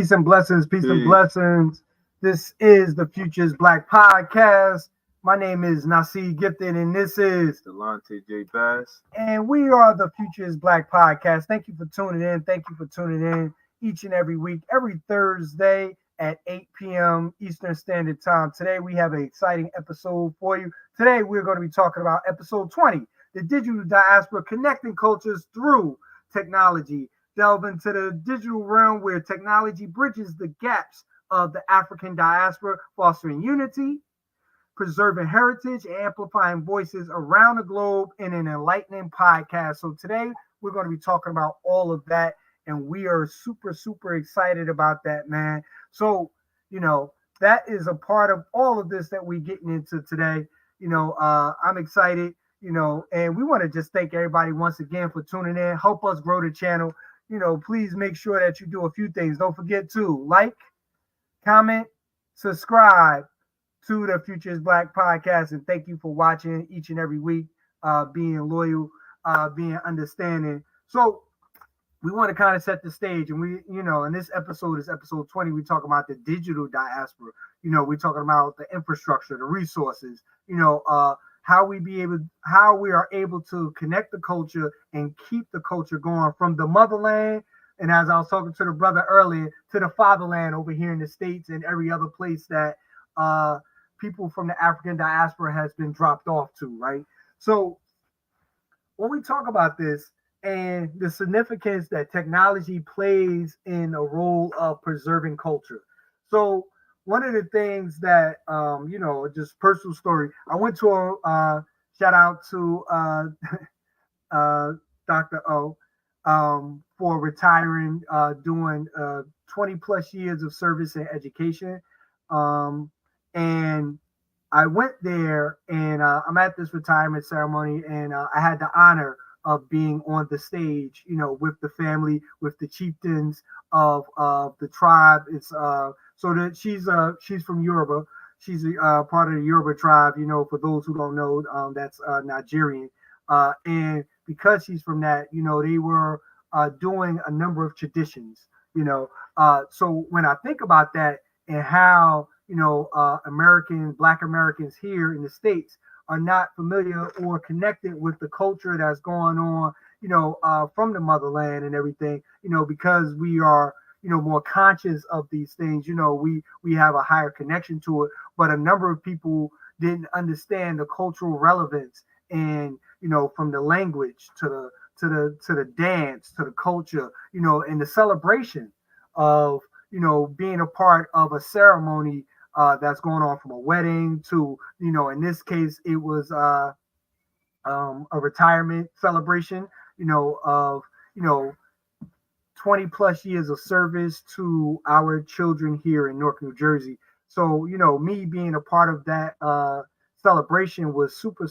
Peace and blessings. Peace and blessings. This is the Futures Black Podcast. My name is Naseed Gifted, and this is Dilettante J. Bass. and we are the Phocused Black Podcast. Thank you for tuning in. Thank you for tuning in each and every week, every Thursday at 8 p.m. Eastern Standard Time. Today, we have an exciting episode for you. Today, we're going to be talking about episode 20, the digital diaspora, connecting cultures through technology. Delve into the digital realm where technology bridges the gaps of the African diaspora, fostering unity, preserving heritage, and amplifying voices around the globe in an enlightening podcast. So today we're going to be talking about all of that, and we are super excited about that, man. So, that is a part of all of this that we're getting into today. I'm excited, and we want to just thank everybody once again for tuning in. Help us grow the channel. Please make sure that you do a few things. Don't forget to like, comment, subscribe to the Phocused Black Podcast, and thank you for watching each and every week, being loyal, being understanding. So we want to kind of set the stage, and in this episode is episode 20. We talk about the digital diaspora. We're talking about the infrastructure, the resources. How we are able to connect the culture and keep the culture going from the motherland. And as I was talking to the brother earlier, to the fatherland over here in the States and every other place that people from the African diaspora has been dropped off to, right? So when we talk about this and the significance that technology plays in a role of preserving culture. So one of the things that, just personal story, I went to shout out to Dr. O for retiring, doing 20 plus years of service in education. And I went there, and I'm at this retirement ceremony, and I had the honor of being on the stage, with the family, with the chieftains of the tribe. It's so that she's from Yoruba. She's part of the Yoruba tribe. For those who don't know, that's Nigerian. And because she's from that, they were doing a number of traditions. So when I think about that and how Black Americans here in the States are not familiar or connected with the culture that's going on, from the motherland and everything, because we are, more conscious of these things, we have a higher connection to it. But a number of people didn't understand the cultural relevance and, from the language to the dance, to the culture, and the celebration of, being a part of a ceremony that's going on, from a wedding to, in this case, it was a retirement celebration, of, 20 plus years of service to our children here in Newark, New Jersey. So, me being a part of that celebration was super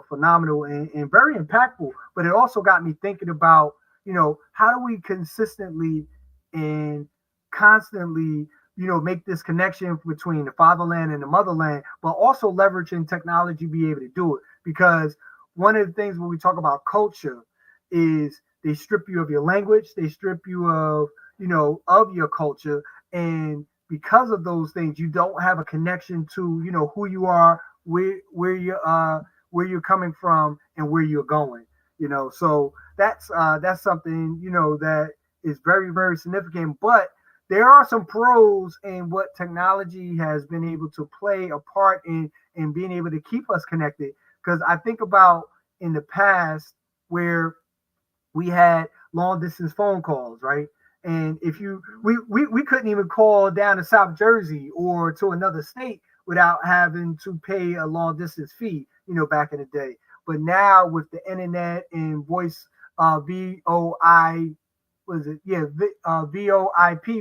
phenomenal and very impactful. But it also got me thinking about, how do we consistently and constantly make this connection between the fatherland and the motherland, but also leveraging technology to be able to do it. Because one of the things when we talk about culture is they strip you of your language, they strip you of, of your culture. And because of those things, you don't have a connection to, who you are, where you're coming from and where you're going, So that's something, that is very significant. But there are some pros in what technology has been able to play a part in being able to keep us connected. Because I think about in the past where we had long distance phone calls, right? And if we couldn't even call down to South Jersey or to another state without having to pay a long distance fee, back in the day. But now with the internet and voice, VoIP,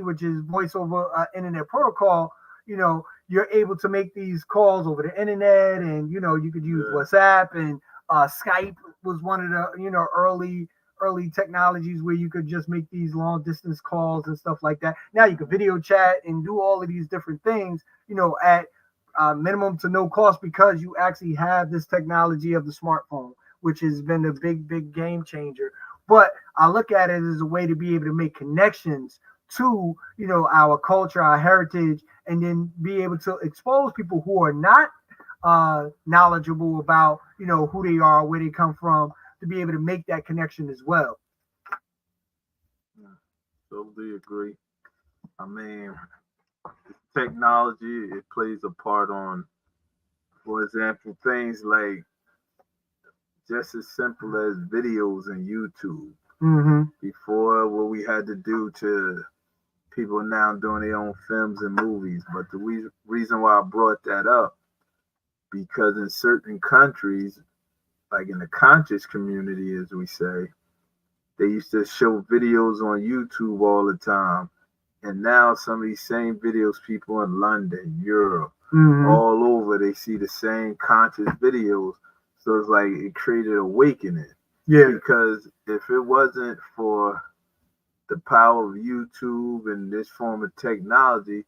which is voice over internet protocol, you're able to make these calls over the internet, and you could use WhatsApp, and Skype was one of the early technologies where you could just make these long distance calls and stuff like that. Now you can video chat and do all of these different things, at minimum to no cost, because you actually have this technology of the smartphone, which has been a big game changer. But I look at it as a way to be able to make connections to, our culture, our heritage, and then be able to expose people who are not knowledgeable about, who they are, where they come from, to be able to make that connection as well. Totally agree. I mean, technology, it plays a part on, for example, things like just as simple as videos and YouTube. Mm-hmm. Before, what we had to do to people now doing their own films and movies. But the reason why I brought that up, because in certain countries, like in the conscious community, as we say, they used to show videos on YouTube all the time. And now some of these same videos, people in London, Europe, all over, they see the same conscious videos. So it's like it created awakening. Yeah. Because if it wasn't for the power of YouTube and this form of technology,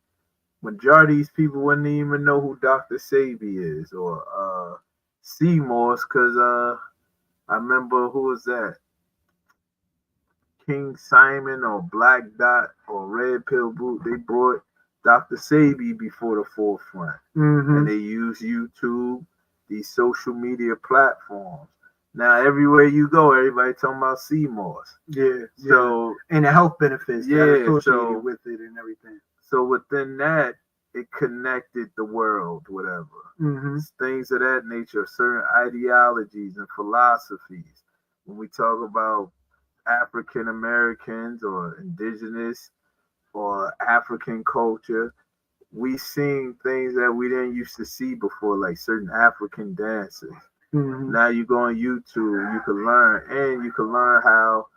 majority of these people wouldn't even know who Dr. Sabi is or Seymour's, because I remember, who was that? King Simon or Black Dot or Red Pill Boot. They brought Dr. Sabi before the forefront. And they use YouTube, these social media platforms. Now everywhere you go, everybody talking about Seymour's. Yeah. So and the health benefits that are associated so with it and everything. So within that, it connected the world, whatever. Things of that nature, certain ideologies and philosophies. When we talk about African Americans or indigenous or African culture, we seen things that we didn't used to see before, like certain African dances. Now you go on YouTube, you can learn, and you can learn how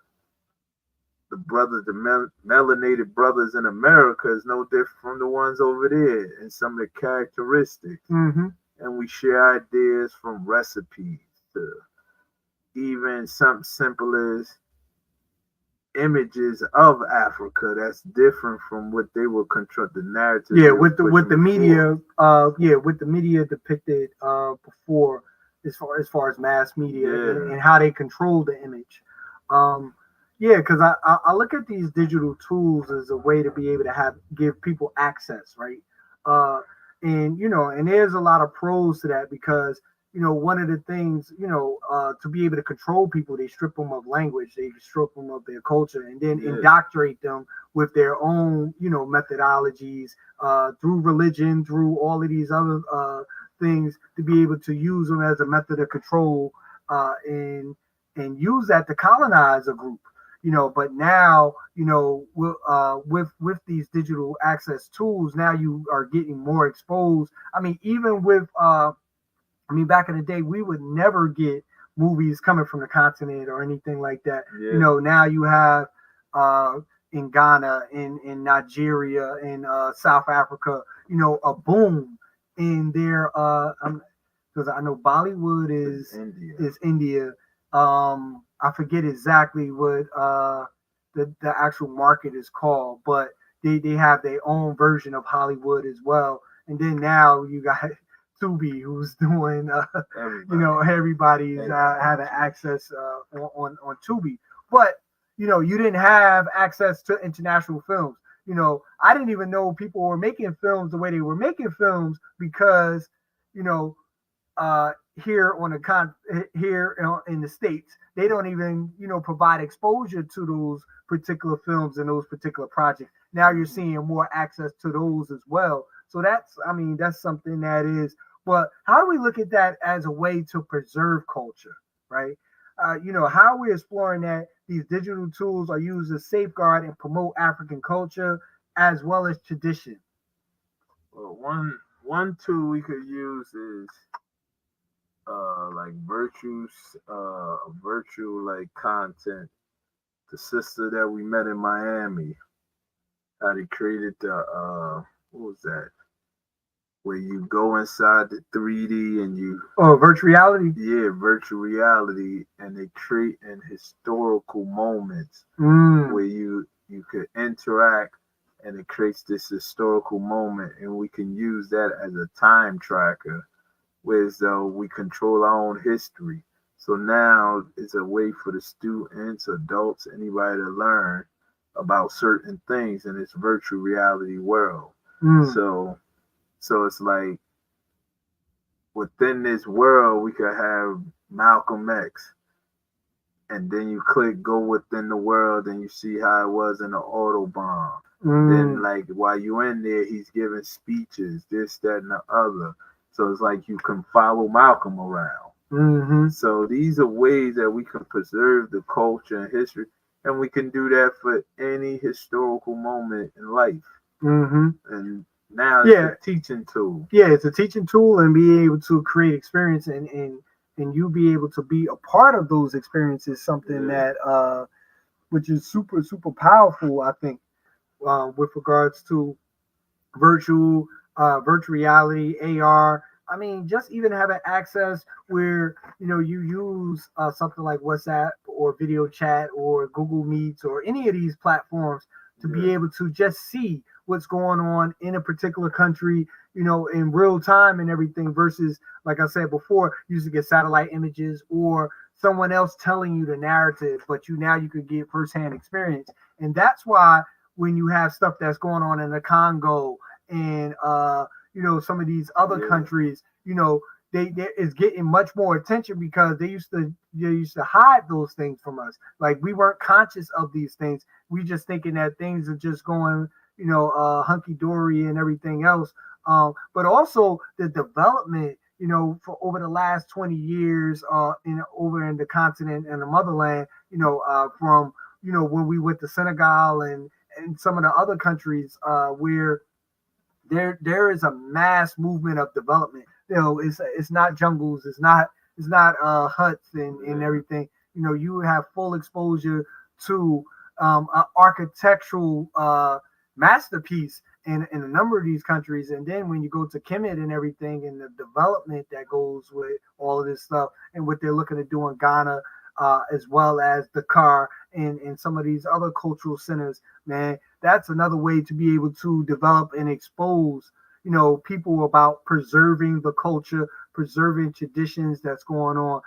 the brothers, the melanated brothers in America is no different from the ones over there, and some of the characteristics. And we share ideas from recipes to even something simple as images of Africa that's different from what they will construct the narrative. Yeah, with the media, with the media depicted before, as far as mass media and how they control the image. Because I look at these digital tools as a way to be able to give people access, right? And there's a lot of pros to that, because one of the things, to be able to control people, they strip them of language, they strip them of their culture, and then indoctrinate them with their own, methodologies, through religion, through all of these other things, to be able to use them as a method of control, and use that to colonize a group. But now, with these digital access tools, now you are getting more exposed. I mean, even with back in the day, we would never get movies coming from the continent or anything like that. Now you have in Ghana, in Nigeria, in South Africa, a boom in their because I know Bollywood is India. I forget exactly what the actual market is called, but they have their own version of Hollywood as well. And then now you got Tubi, who's doing, everybody's having access on Tubi. But, you didn't have access to international films. I didn't even know people were making films the way they were making films, because, here in the States, they don't even, provide exposure to those particular films and those particular projects. Now you're seeing more access to those as well. So that's something that is. But how do we look at that as a way to preserve culture, right? How are we exploring that these digital tools are used to safeguard and promote African culture as well as tradition? Well, one tool we could use is like virtual like content. The sister that we met in Miami, how they created the what was that? Where you go inside the 3D and you virtual reality. Yeah, virtual reality, and they create an historical moments where you could interact, and it creates this historical moment, and we can use that as a time tracker, whereas though we control our own history. So now it's a way for the students, adults, anybody to learn about certain things in this virtual reality world. So it's like within this world, we could have Malcolm X. And then you go within the world and you see how it was in the Autobahn. Then, like, while you're in there, he's giving speeches, this, that, and the other. So it's like you can follow Malcolm around. So these are ways that we can preserve the culture and history, and we can do that for any historical moment in life. And now it's a teaching tool. Yeah, it's a teaching tool, and be able to create experience and you be able to be a part of those experiences, something that which is super, super powerful, I think, with regards to virtual reality, AR. I mean, just even having access where, you know, you use something like WhatsApp or video chat or Google Meets or any of these platforms to be able to just see what's going on in a particular country, you know, in real time and everything, versus, like I said before, you used to get satellite images or someone else telling you the narrative, but now you could get firsthand experience. And that's why when you have stuff that's going on in the Congo and you know, some of these other countries, you know, they is getting much more attention because they used to hide those things from us. Like, we weren't conscious of these things. We just thinking that things are just going, you know, hunky dory and everything else. But also the development, you know, for over the last 20 years, over in the continent and the motherland, you know, from, you know, when we went to Senegal and some of the other countries, where there is a mass movement of development. You know, it's not jungles, it's not huts and everything. You know, you have full exposure to an architectural masterpiece in a number of these countries. And then when you go to Kemet and everything, and the development that goes with all of this stuff, and what they're looking to do in Ghana, as well as Dakar and some of these other cultural centers, man, that's another way to be able to develop and expose, you know, people about preserving the culture, preserving traditions that's going on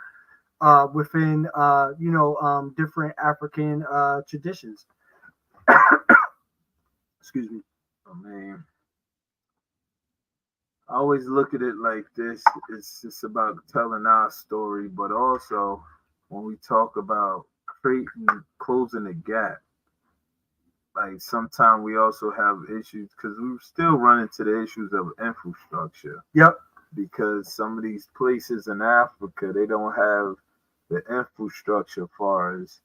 within, you know, different African traditions. Excuse me. I mean, I always look at it like this. It's just about telling our story, but also when we talk about closing the gap, like sometimes we also have issues because we still run into the issues of infrastructure. Yep. Because some of these places in Africa, they don't have the infrastructure as far as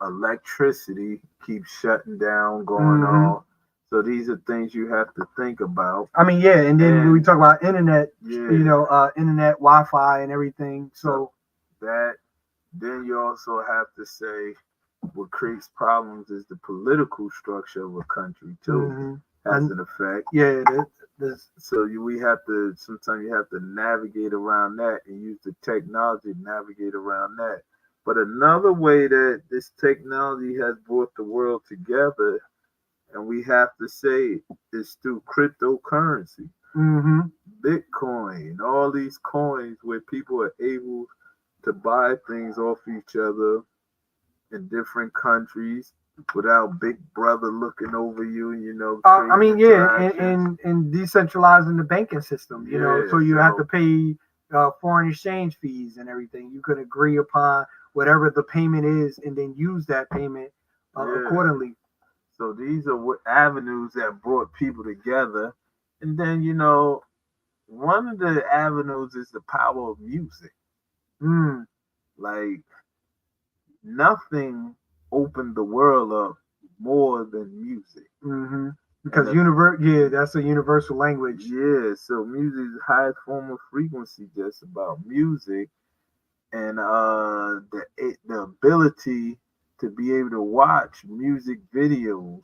electricity keeps shutting down, going on. So these are things you have to think about. I mean, yeah, and then when we talk about internet, you know, internet, Wi-Fi, and everything. So that, then you also have to say what creates problems is the political structure of a country too. Has an effect. Yeah, so we have to, sometimes you have to navigate around that and use the technology to navigate around that. But another way that this technology has brought the world together, and we have to say, is through cryptocurrency. Bitcoin, all these coins where people are able to buy things off each other in different countries without Big Brother looking over you, you know. I mean, yeah, and decentralizing the banking system, you know, so you have to pay foreign exchange fees and everything. You could agree upon whatever the payment is and then use that payment accordingly. So these are what avenues that brought people together. And then, you know, one of the avenues is the power of music. Like, nothing opened the world up more than music. Because that's a universal language. Yeah, so music is the highest form of frequency, just about music. And the ability to be able to watch music videos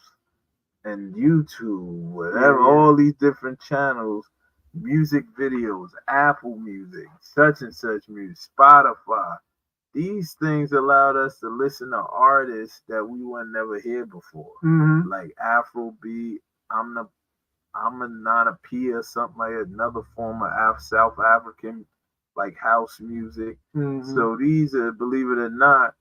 and YouTube, whatever, all these different channels, music videos, Apple Music, such and such music, Spotify. These things allowed us to listen to artists that we would never hear before, like Afrobeat, P or something like another form of South African, like house music. So these are, believe it or not,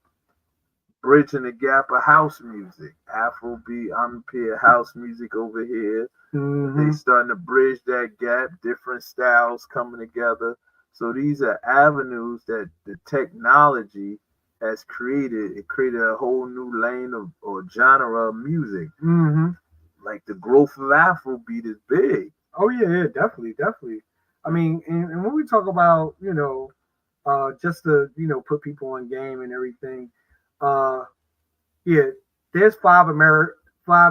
bridging the gap of house music. Afrobeat, P, house music over here. They starting to bridge that gap, different styles coming together. So these are avenues that the technology has created. It created a whole new lane of or genre of music. Mm-hmm. Like the growth of Afrobeat is big. Oh yeah, definitely, definitely. I mean, and when we talk about, just to, put people on game and everything, uh, yeah, there's five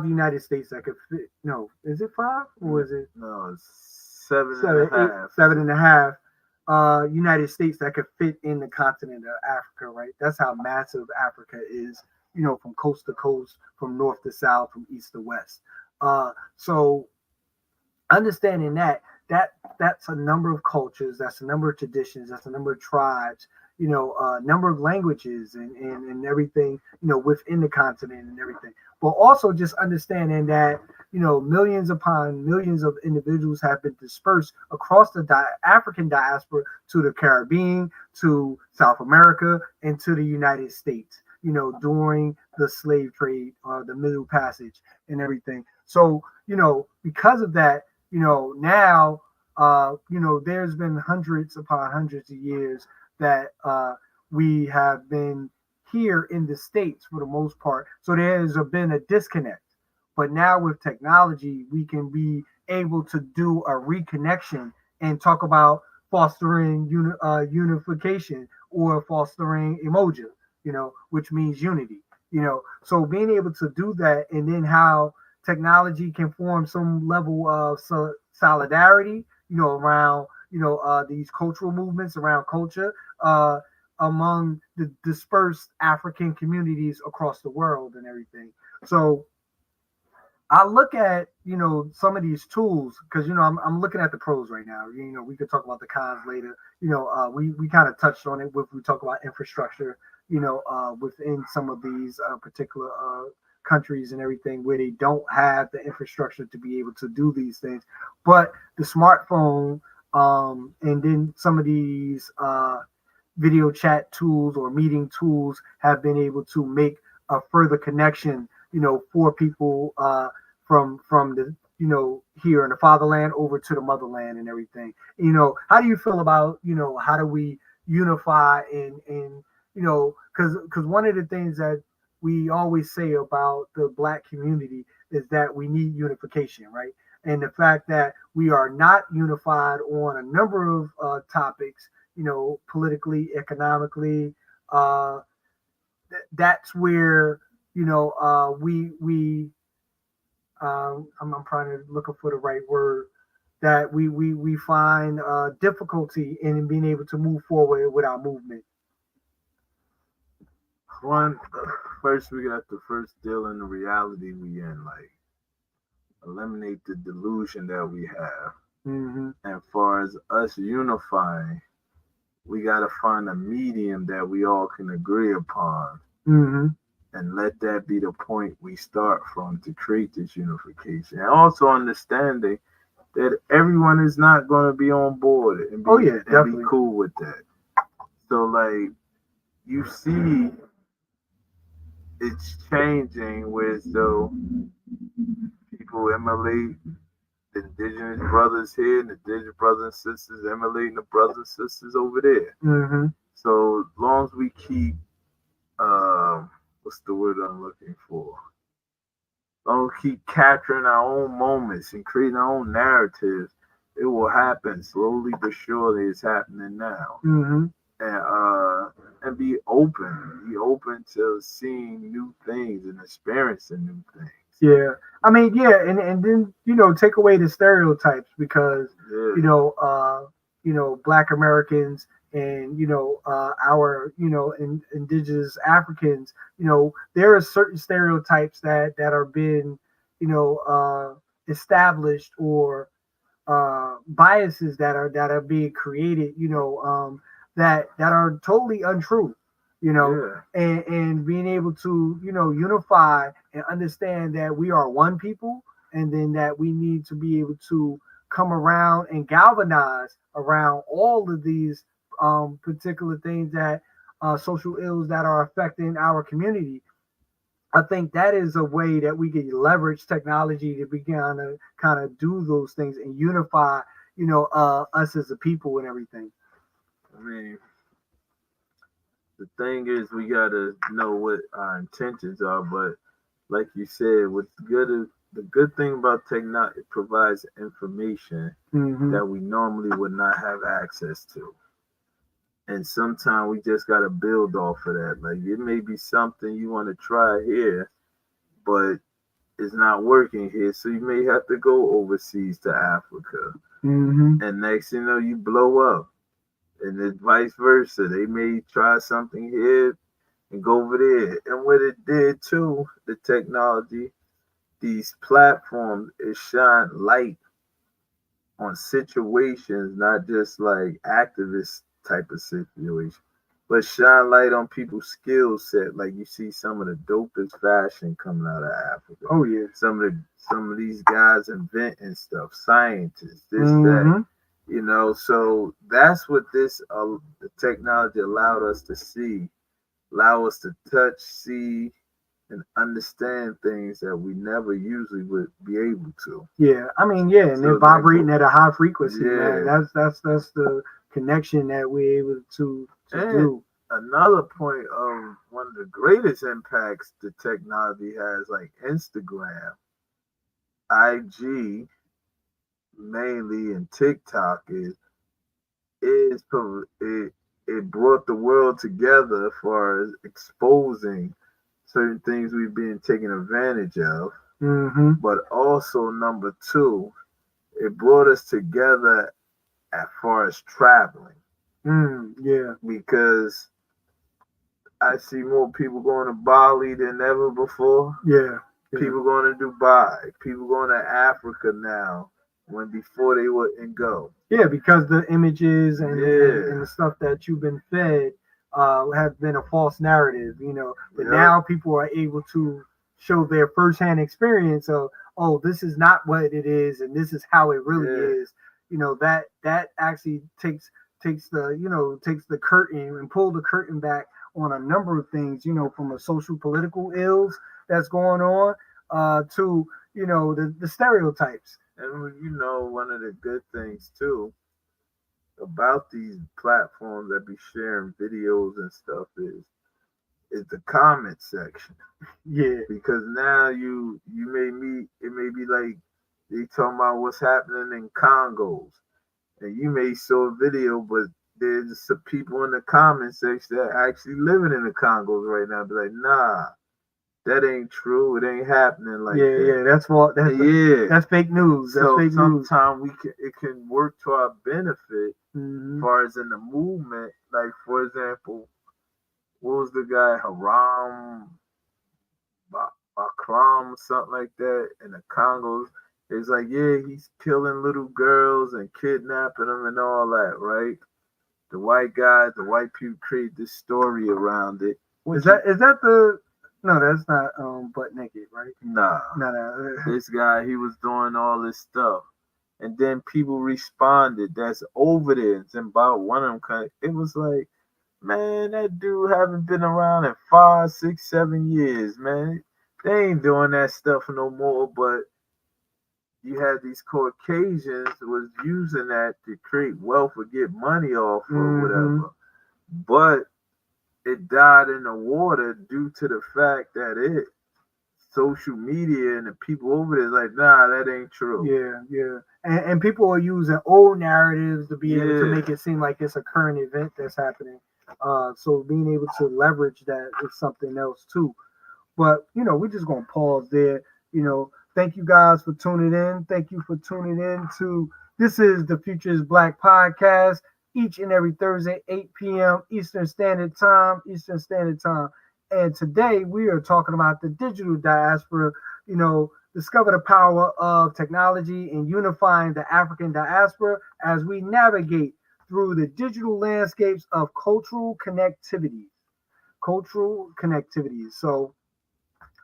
United States that could fit. No, is it five or is it No, it's seven and seven, a eight, half. 7.5 United States that could fit in the continent of Africa, right? That's how massive Africa is, from coast to coast, from north to south, from east to west. So understanding that's a number of cultures, that's a number of traditions, that's a number of tribes, number of languages and everything, within the continent and everything. But also just understanding that, millions upon millions of individuals have been dispersed across the African diaspora to the Caribbean, to South America, and to the United States, during the slave trade, the Middle Passage and everything. So, because of that, now, there's been hundreds upon hundreds of years that we have been here in the States for the most part. So there's been a disconnect. But now with technology, we can be able to do a reconnection and talk about fostering unification or fostering emoji, which means unity, So being able to do that, and then how technology can form some level of solidarity, around, these cultural movements, around culture, among the dispersed African communities across the world and everything. So I look at, some of these tools because, I'm looking at the pros right now. We could talk about the cons later. We kind of touched on it we talk about infrastructure, within some of these particular countries and everything where they don't have the infrastructure to be able to do these things. But the smartphone, and then some of these video chat tools or meeting tools have been able to make a further connection, for people from the, here in the fatherland over to the motherland and everything. How do you feel about, how do we unify and because one of the things that we always say about the Black community is that we need unification, right? And the fact that we are not unified on a number of topics, politically, economically, that's where, I'm trying to look for the right word, that we find difficulty in being able to move forward with our movement. First we got to first deal in the reality we in, like eliminate the delusion that we have. Mm-hmm. And far as us unifying, we got to find a medium that we all can agree upon. Mm-hmm. And let that be the point we start from to create this unification. And also understanding that everyone is not going to be on board and be cool with that. So, like, you see it's changing with so people emulate the indigenous brothers here and the indigenous brothers and sisters emulating the brothers and sisters over there. Mm-hmm. So, as long as we keep what's the word I'm looking for? Don't keep capturing our own moments and creating our own narratives. It will happen slowly but surely. It's happening now. Mm-hmm. And be open to seeing new things and experiencing new things. Yeah, I mean, yeah, and then take away the stereotypes because Black Americans and our indigenous Africans, there are certain stereotypes that are being established, or biases that are being created, that are totally untrue, and being able to unify and understand that we are one people, and then that we need to be able to come around and galvanize around all of these particular things that social ills that are affecting our community. I think that is a way that we can leverage technology to begin to kind of do those things and unify, us as a people and everything. I mean, the thing is, we gotta know what our intentions are. But like you said, the good thing about technology, it provides information that we normally would not have access to. And sometimes we just gotta build off of that. Like it may be something you want to try here, but it's not working here, so you may have to go overseas to Africa. And next thing you know, you blow up, and then vice versa. They may try something here and go over there. And what it did too, the technology, these platforms, it shine light on situations, not just like activist type of situation, but shine light on people's skill set. Like you see some of the dopest fashion coming out of Africa. Oh yeah. Some of these guys inventing stuff, scientists, this, that. You know, so that's what this the technology allowed us to see, allow us to touch, see, and understand things that we never usually would be able to. Yeah, I mean, yeah, and so they're vibrating at a high frequency. Yeah, man. That's the connection that we're able to do. Another point of one of the greatest impacts the technology has, like Instagram, IG, mainly, and TikTok, it brought the world together as far as exposing certain things we've been taking advantage of. But also, number two, it brought us together as far as traveling. Yeah. Because I see more people going to Bali than ever before. Yeah. People going to Dubai. People going to Africa now, when before they wouldn't go. Yeah, because the images and the stuff that you've been fed have been a false narrative, you know. But now people are able to show their firsthand experience of, oh, this is not what it is, and this is how it really is. You know, that actually takes the curtain and pull the curtain back on a number of things, you know, from a social political ills that's going on to, you know, the stereotypes. And, you know, one of the good things, too, about these platforms that be sharing videos and stuff is the comment section. Yeah. Because now you may meet, it may be like they talking about what's happening in Congos. And you may saw a video, but there's some people in the comment section that are actually living in the Congos right now. Be like, nah, that ain't true. It ain't happening like that. Yeah, that's fake news. That's fake news. Sometimes it can work to our benefit as far as in the movement. Like, for example, what was the guy, Haram Bakram, something like that, in the Congos? It's like, yeah, he's killing little girls and kidnapping them and all that, right? The white guys, the white people create this story around it. Is that the... No, that's not butt naked, right? Nah. No. This guy, he was doing all this stuff. And then people responded that's over there. It's about one of them. It was like, man, that dude haven't been around in 5, 6, 7 years, man. They ain't doing that stuff no more. But you had these Caucasians was using that to create wealth or get money off or whatever. But it died in the water due to the fact that social media and the people over there is like, nah, that ain't true. Yeah. And people are using old narratives to be able to make it seem like it's a current event that's happening. So being able to leverage that is something else too. But, you know, we're just going to pause there. You know, thank you guys for tuning in. Thank you for tuning in to, this is the Phocused Black Podcast. Each and every Thursday, 8 p.m. Eastern Standard Time. And today we are talking about the digital diaspora, you know, discover the power of technology and unifying the African diaspora as we navigate through the digital landscapes of cultural connectivity. So,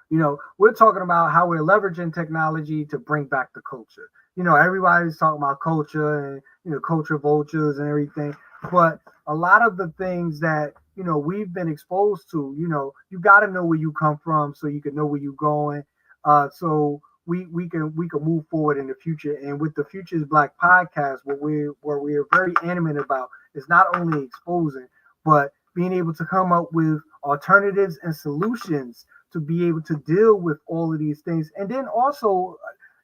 you know, we're talking about how we're leveraging technology to bring back the culture. You know, everybody's talking about culture and, you know, culture vultures and everything. But a lot of the things that, you know, we've been exposed to, you know, you got to know where you come from so you can know where you're going. So we can move forward in the future. And with the Phocused Black Podcast, what we're very animate about is not only exposing, but being able to come up with alternatives and solutions to be able to deal with all of these things. And then also,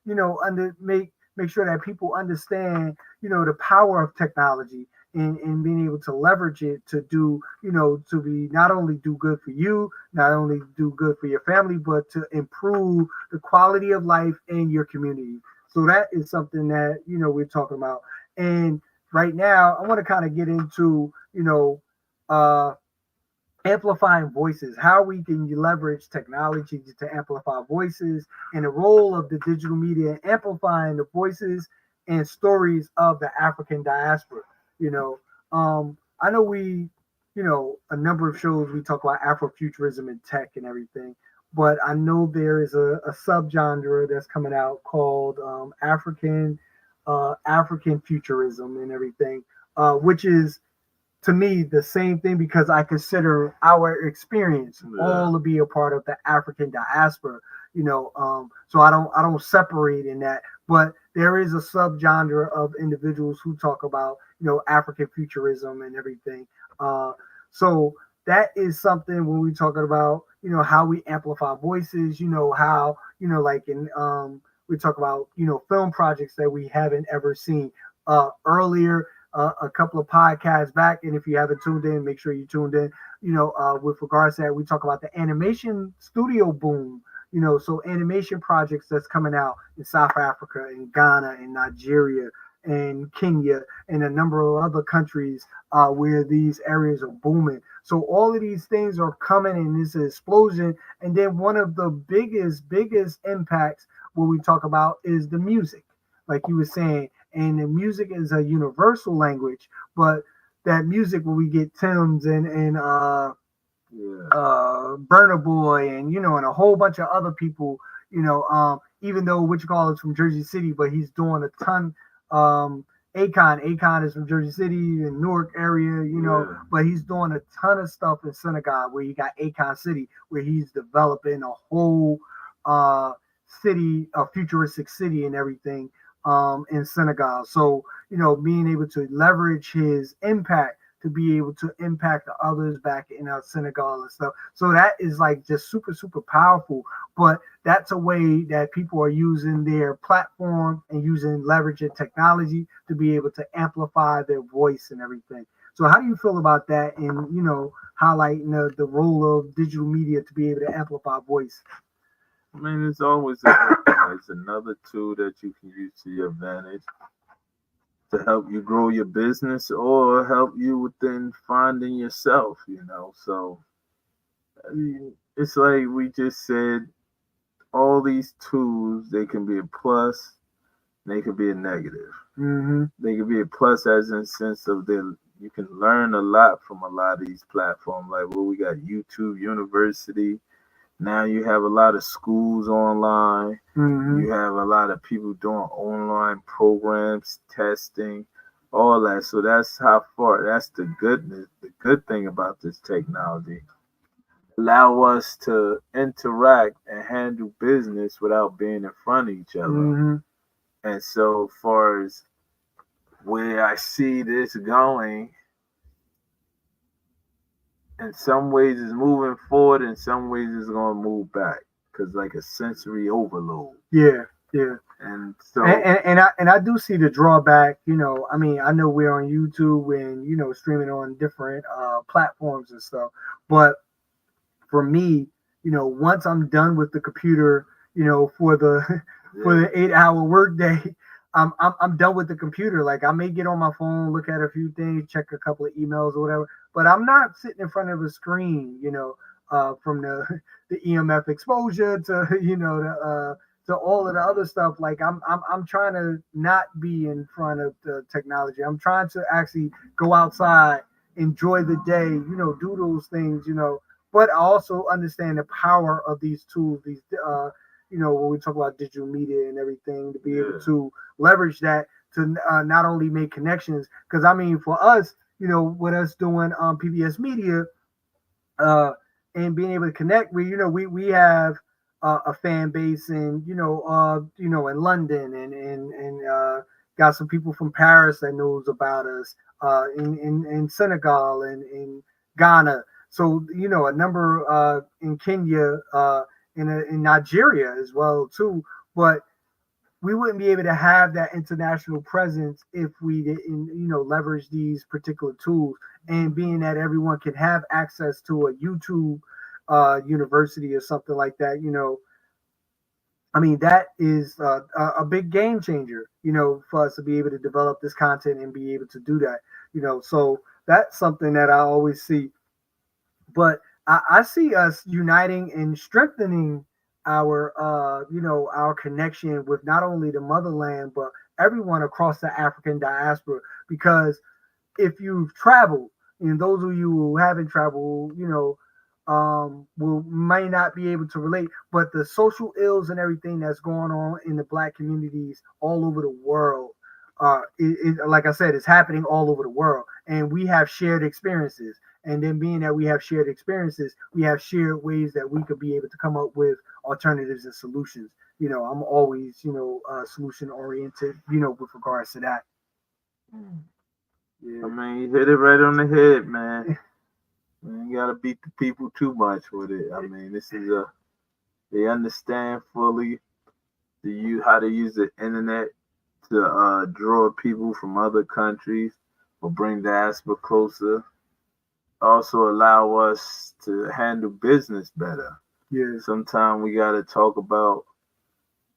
make sure that people understand, the power of technology and being able to leverage it to do, to be not only do good for you, not only do good for your family, but to improve the quality of life in your community. So that is something that, we're talking about. And right now, I want to kind of get into, uh, amplifying voices, how we can leverage technology to amplify voices, and the role of the digital media amplifying the voices and stories of the African diaspora. I know a number of shows we talk about Afrofuturism and tech and everything, but I know there is a subgenre that's coming out called African futurism and everything, which is to me the same thing, because I consider our experience all to be a part of the African diaspora. So I don't separate in that, but there is a subgenre of individuals who talk about African futurism and everything. So that is something when we talking about how we amplify voices. How like in we talk about film projects that we haven't ever seen earlier. A couple of podcasts back, and if you haven't tuned in, make sure you tuned in. With regards to that, we talk about the animation studio boom. So animation projects that's coming out in South Africa, in Ghana, in Nigeria, and Kenya, and a number of other countries where these areas are booming. So all of these things are coming, and this explosion. And then one of the biggest impacts what we talk about is the music, like you were saying. And the music is a universal language, but that music where we get Tim's and Burna Boy and and a whole bunch of other people, even though what you call is from Jersey City, but he's doing a ton. Akon is from Jersey City and Newark area, but he's doing a ton of stuff in Senegal where you got Akon City, where he's developing a whole city, a futuristic city and everything. In Senegal. So, being able to leverage his impact to be able to impact the others back in Senegal and stuff. So that is like just super, super powerful. But that's a way that people are using their platform and using leveraging technology to be able to amplify their voice and everything. So how do you feel about that and, highlighting the role of digital media to be able to amplify voice? I mean, it's always it's another tool that you can use to your advantage to help you grow your business or help you within finding yourself, So, I mean, it's like we just said, all these tools, they can be a plus, they can be a negative. Mm-hmm. They can be a plus as in the sense of you can learn a lot from a lot of these platforms. Like, we got YouTube University. Now you have a lot of schools online. Mm-hmm. You have a lot of people doing online programs, testing, all that. So that's the goodness. The good thing about this technology. Allow us to interact and handle business without being in front of each other. Mm-hmm. And so far as where I see this going, in some ways it's moving forward, in some ways it's going to move back, because like a sensory overload. Yeah. And so and I do see the drawback. I mean, I know we're on YouTube and streaming on different platforms and stuff, but for me, once I'm done with the computer, for the 8-hour workday, I'm done with the computer. Like, I may get on my phone, look at a few things, check a couple of emails or whatever, but I'm not sitting in front of a screen, from the EMF exposure to to all of the other stuff. Like, I'm trying to not be in front of the technology. I'm trying to actually go outside, enjoy the day, do those things, but I also understand the power of these tools, these when we talk about digital media and everything, to be able to leverage that to not only make connections, because I mean, for us, with us doing PBS Media and being able to connect, we have a fan base in in London and got some people from Paris that knows about us, in Senegal and in Ghana. So a number in Kenya, in Nigeria as well too. But we wouldn't be able to have that international presence if we didn't, leverage these particular tools. And being that everyone can have access to a YouTube university or something like that, I mean, that is a big game changer, for us to be able to develop this content and be able to do that, So that's something that I always see. But I see us uniting and strengthening our, our connection with not only the motherland, but everyone across the African diaspora. Because if you've traveled, and those of you who haven't traveled, will may not be able to relate, but the social ills and everything that's going on in the Black communities all over the world, like I said, it's happening all over the world, and we have shared experiences. And then being that we have shared experiences, we have shared ways that we could be able to come up with alternatives and solutions. I'm always, solution oriented, with regards to that. Yeah. I mean, you hit it right on the head, man. You gotta beat the people too much with it. I mean, they understand fully how to use the internet to draw people from other countries or bring diaspora closer. Also allow us to handle business better. Yeah. Sometimes we gotta talk about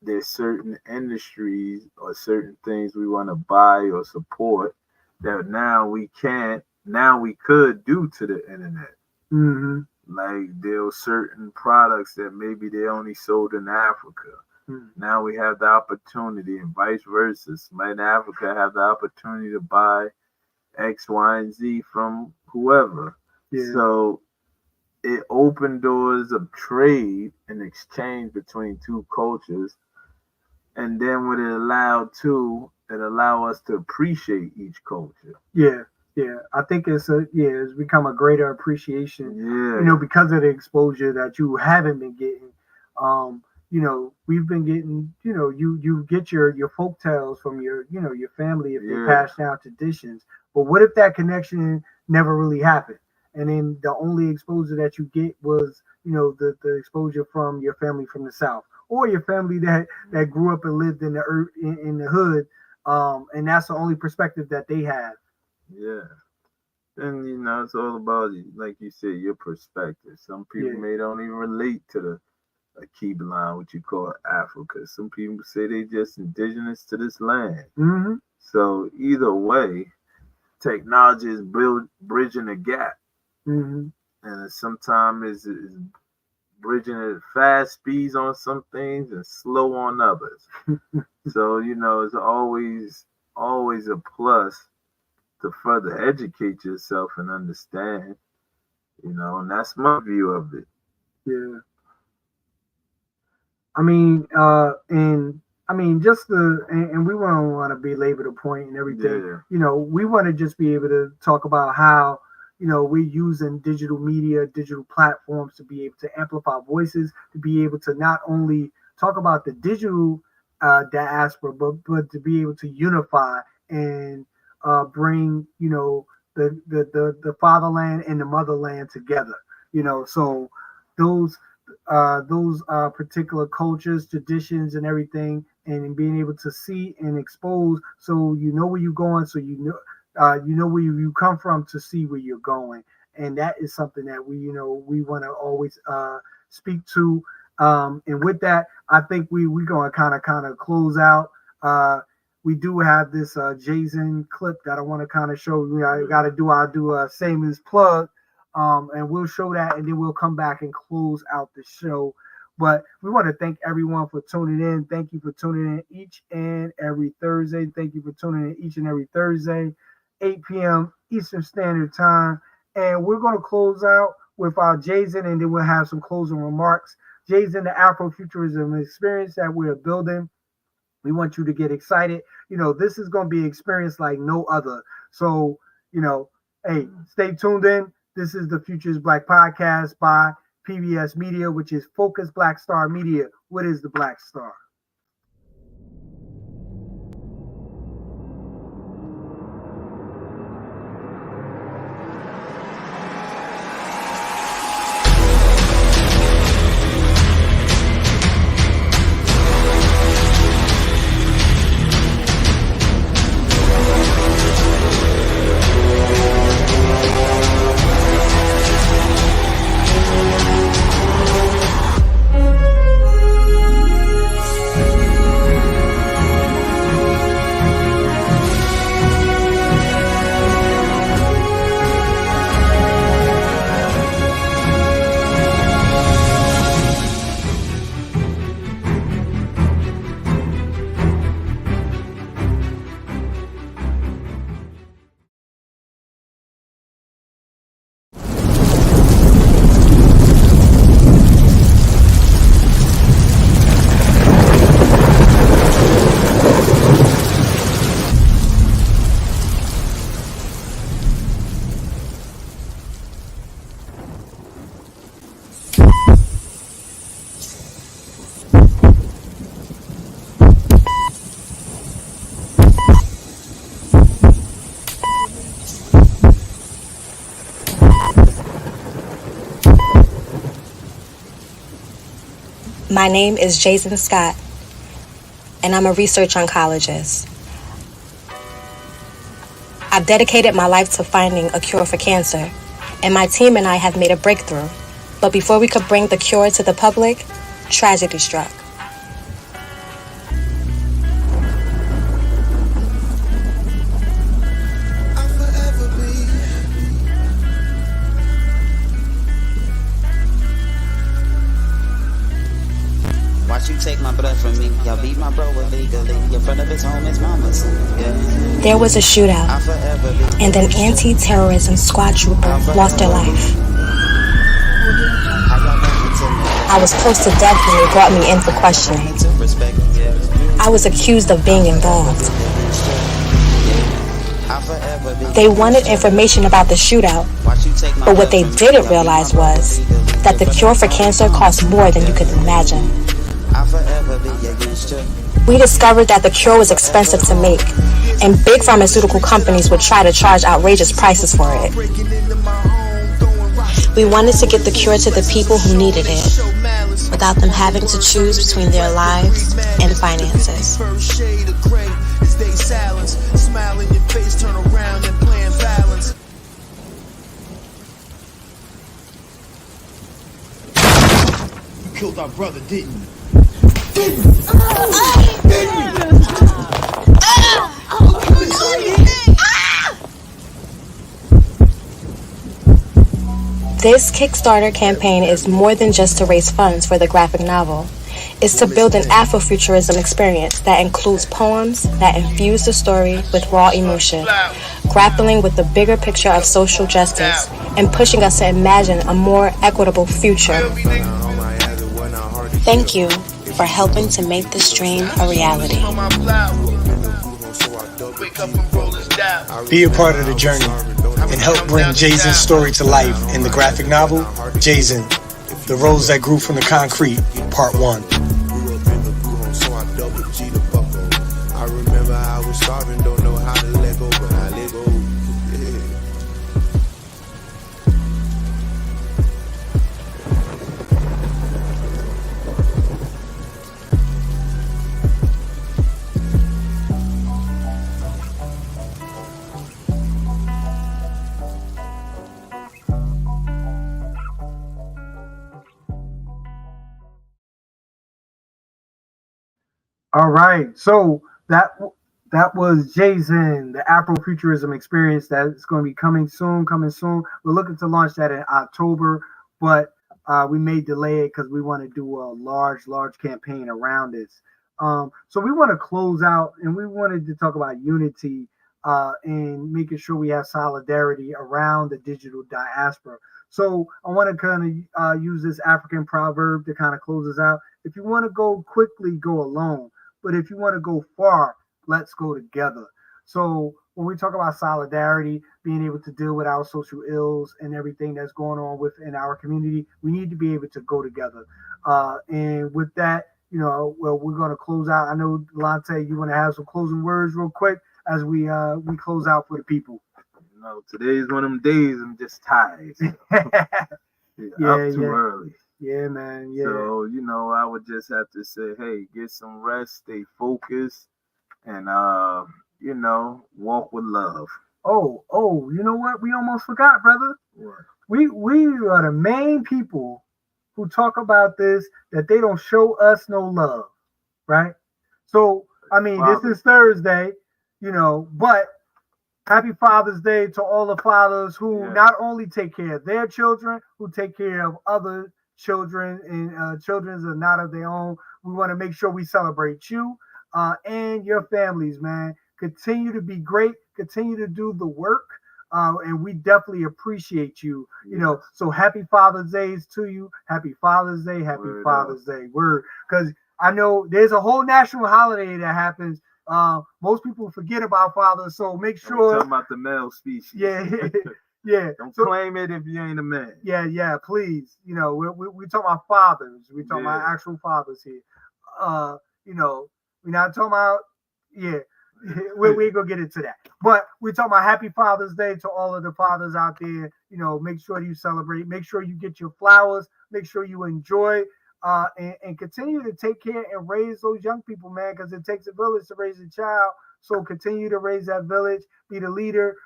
there's certain industries or certain things we want to buy or support that now we can't. Now we could do to the internet. Mm-hmm. Like there were certain products that maybe they only sold in Africa. Mm-hmm. Now we have the opportunity, and vice versa. Somebody in Africa have the opportunity to buy X, Y, and Z from whoever. Yeah. So it opened doors of trade and exchange between two cultures. And then what it allowed too, it allowed us to appreciate each culture. Yeah. Yeah, I think it's become a greater appreciation, because of the exposure that you haven't been getting. We've been getting, you get your folk tales from your family if they pass down traditions. But what if that connection never really happened? And then the only exposure that you get was, the exposure from your family from the South, or your family that grew up and lived in the hood, and that's the only perspective that they have. Yeah. And it's all about, like you said, your perspective. Some people may don't even relate to the Keeblan, what you call Africa. Some people say they just indigenous to this land. Mm-hmm. So either way, technology is bridging a gap. Mm-hmm. And sometimes it's bridging at fast speeds on some things and slow on others. So, it's always a plus to further educate yourself and understand, and that's my view of it. Yeah. I mean, just and we don't want to belabor the point and everything. Yeah. We want to just be able to talk about how, we're using digital media, digital platforms to be able to amplify voices, to be able to not only talk about the digital diaspora, but to be able to unify and bring, the fatherland and the motherland together. So those particular cultures, traditions, and everything, and being able to see and expose, so where you're going, so where you come from, to see where you're going. And that is something that we want to always speak to. And with that, I think we're going to kind of close out. We do have this Jazen clip that I want to kind of show you. I got to do a shameless plug. And we'll show that, and then we'll come back and close out the show. But we want to thank everyone for tuning in. Thank you for tuning in each and every Thursday. Thank you for tuning in each and every Thursday, 8 p.m. Eastern Standard Time. And we're going to close out with our Jazen, and then we'll have some closing remarks. Jazen, the Afrofuturism experience that we're building. We want you to get excited. This is going to be an experience like no other. So, hey, stay tuned in. This is the Phocused Black Podcast by PBS Media, which is Phocused Black Star Media. What is the Black Star? My name is Jazen Scott, and I'm a research oncologist. I've dedicated my life to finding a cure for cancer, and my team and I have made a breakthrough. But before we could bring the cure to the public, tragedy struck. Watch you take my blood from me. Y'all beat my bro illegally. In front of his home, his mama's. Yeah. There was a shootout, and an anti-terrorism squad trooper lost their life. I was close to death when they brought me in for questioning. I was accused of being involved. They wanted information about the shootout, but what they didn't realize was that the cure for cancer costs more than you could imagine. We discovered that the cure was expensive to make, and big pharmaceutical companies would try to charge outrageous prices for it. We wanted to get the cure to the people who needed it, without them having to choose between their lives and finances. You killed our brother, didn't you? This Kickstarter campaign is more than just to raise funds for the graphic novel. It's to build an Afrofuturism experience that includes poems that infuse the story with raw emotion, grappling with the bigger picture of social justice, and pushing us to imagine a more equitable future. Thank you for helping to make this dream a reality. Be a part of the journey and help bring Jazen's story to life in the graphic novel, Jazen, The Rose That Grew from the Concrete, Part 1. I remember I was starving, don't know how to let go, but I let go. All right, so that was Jazen, the Afrofuturism experience that's going to be coming soon. We're looking to launch that in October, but we may delay it because we want to do a large campaign around this. So we want to close out, and we wanted to talk about unity and making sure we have solidarity around the digital diaspora. So I want to kind of use this African proverb to kind of close us out. If you want to go quickly, go alone. But if you want to go far, let's go together. So when we talk about solidarity, being able to deal with our social ills and everything that's going on within our community, we need to be able to go together. And with that, well, we're going to close out. I know, Dilettante, you want to have some closing words real quick as we close out for the people. Today's one of them days I'm just tired. Up too early. Yeah, man. Yeah. So, I would just have to say, hey, get some rest, stay focused, and, walk with love. Oh, you know what? We almost forgot, brother. What? We are the main people who talk about this, that they don't show us no love, right? So, I mean, This is Thursday, but happy Father's Day to all the fathers who not only take care of their children, who take care of other children and children are not of their own. We want to make sure we celebrate you and your families, man. Continue to be great. Continue to do the work. And we definitely appreciate you. So happy Father's Day to you. Happy Father's Day. Happy Father's Day. Because I know there's a whole national holiday that happens. Most people forget about fathers, so make sure. We're talking about the male species. Yeah. Don't claim it if you ain't a man. Yeah, please. We talking about fathers. We talking about actual fathers here. We're not talking about we ain't gonna get into that. But we're talking about happy Father's Day to all of the fathers out there. Make sure you celebrate. Make sure you get your flowers. Make sure you enjoy. and continue to take care and raise those young people, man, because it takes a village to raise a child. So continue to raise that village, be the leader,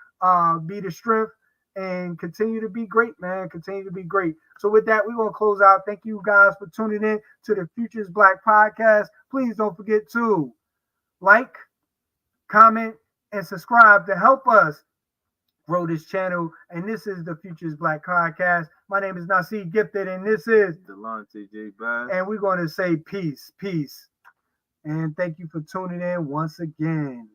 be the strength, and continue to be great, man. Continue to be great. So with that, we're going to close out. Thank you guys for tuning in to the Phocused Black podcast. Please don't forget to like, comment, and subscribe to help us grow this channel. And this is the Phocused Black podcast. My name is Naseed Gifted, and this is Dilettante J. Bass. And we're going to say peace, peace. And thank you for tuning in once again.